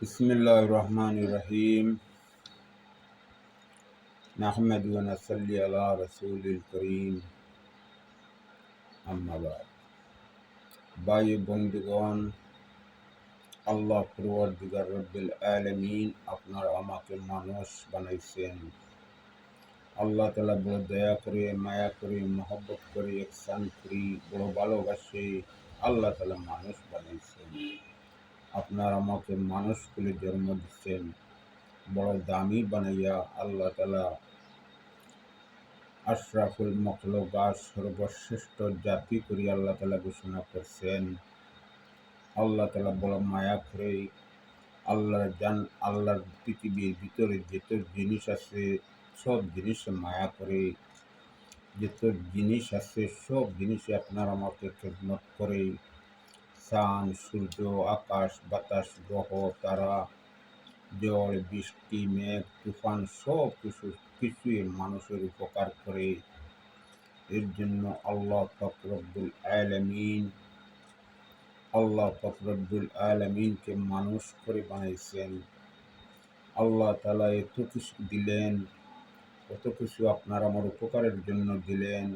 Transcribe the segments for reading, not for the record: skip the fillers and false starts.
बिस्मिल्लाहिर रहमानिर रहीम। नहमदु व नसल्ली अला रसूलिल करीम। अम्मा बाद। भाई बंधुगण, আল্লাহ পরওয়ারদিগার রব্বুল আলামিন আপনার আমাকে মানুষ বানাইছেন। আল্লাহ তাআলা বড় দয়া করে, মায়া করে, মহব্বত করে, ইহসান করে, বড় ভালোবাসে আল্লাহ তাআলা মানুষ বানাইছেন। আপনার আমাকে মানুষ করে জন্ম দিচ্ছেন, বড় দামি বানাইয়া আল্লাহ তাআলা আশরাফুল মখলুকাত সর্বশ্রেষ্ঠ জাতি করে আল্লাহ তাআলা ঘোষণা করছেন। আল্লাহ তাআলা বড় মায়া করে আল্লাহর পৃথিবীর ভিতরে যত জিনিস আছে সব জিনিসে মায়া করে, যত জিনিস আছে সব জিনিসে আপনার আমাকে খেদমত করে। চাঁদ, সূর্য, আকাশ, বাতাস, গ্রহ, তারা, জল, বৃষ্টি, মেঘ, তুফান সব কিছুই মানুষের উপকার করে। এর জন্য আল্লাহ পাক রব্বুল আলামিনকে মানুষ করে বানাইছেন। আল্লাহ তাআলা এত কিছু দিলেন, কত কিছু আপনার আমার উপকারের জন্য দিলেন।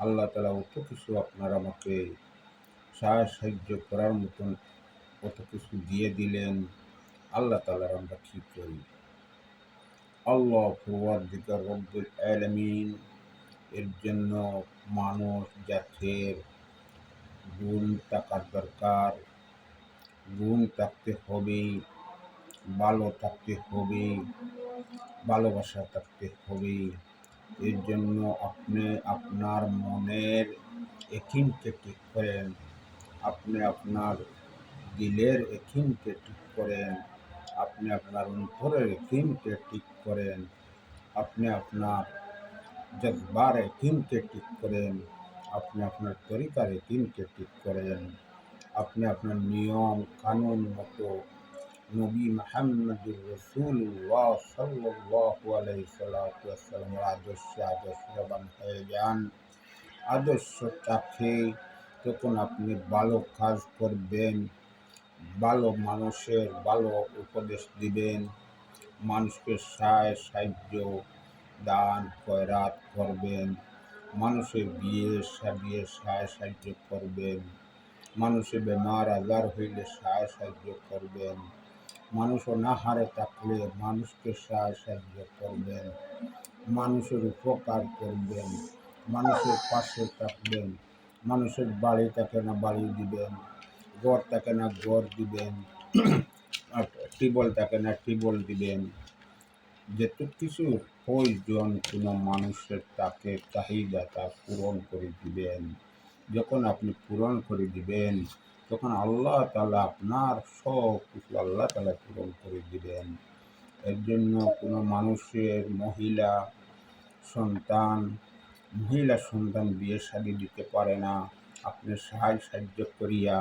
আল্লাহ তাআলা অত কিছু আপনার আমাকে সাহায্য করার মতন কত কিছু দিয়ে দিলেন। আল্লাহ তাআলার আমরা কি করি? আল্লাহ পরওয়ারদিগার রব্বুল আলামিন এর জন্য মানুষ জাতের গুণ থাকার দরকার, গুণ থাকতে হবে, ভালো থাকতে হবে, ভালোবাসা থাকতে হবে। এর জন্য আপনি আপনার মনের একিনকে ঠিক করেন, আপনি আপনার দিলের একিনকে ঠিক করেন, আপনি আপনার অন্তরের একিনকে ঠিক করেন, আপনি আপনার জজ্বার একিনকে ঠিক করেন, আপনি আপনার তরিকার একিনকে ঠিক করেন, আপনি আপনার নিয়ম কানুন মতো নবী মুহাম্মদুর রাসূলুল্লাহ সাল্লাল্লাহু আলাইহি ওয়াসাল্লামের আদর্শবান হয়ে যান। আদর্শ থাকে তখন আপনি ভালো কাজ করবেন, ভালো মানুষের ভালো উপদেশ দিবেন, মানুষকে সাহায্য দান খয়রাত করবেন, মানুষের বিয়ে শাদিয়ে সাহায্য করবেন, মানুষের বেমার আজার হইলে সাহায্য করবেন, মানুষ অনাহারে থাকলে মানুষকে সাহায্য করবেন, মানুষের উপকার করবেন, মানুষের পাশে থাকবেন, মানুষের বাড়ি থাকে না বাড়ি দিবেন, ঘর থাকে না ঘর দিবেন, টিবল থাকে না টিবল দিবেন। যত কিছু প্রয়োজন কোনো মানুষের তাকে চাহিদা তা পূরণ করে দিবেন। যখন আপনি পূরণ করে দিবেন তখন আল্লাহ তাআলা আপনার সব কিছু আল্লাহ তাআলা পূরণ করে দিবেন। এর জন্য কোনো মানুষের মহিলা সন্তান বিয়ে শাদী দিতে পারে না, আপনি সাহায্য করিয়া,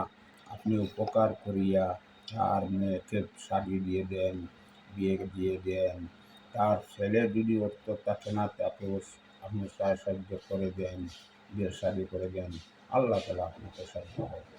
আপনি উপকার করিয়া তার মেয়েকে শাদী দিয়ে দেন, বিয়ে দিয়ে দেন। তার ছেলে যদি অর্থ থাকে না তাকেও আপনি সাহায্য করে দেন, বিয়ে শাদী করে দেন। আল্লাহ তাআলা আপনাকে সাহায্য করবে।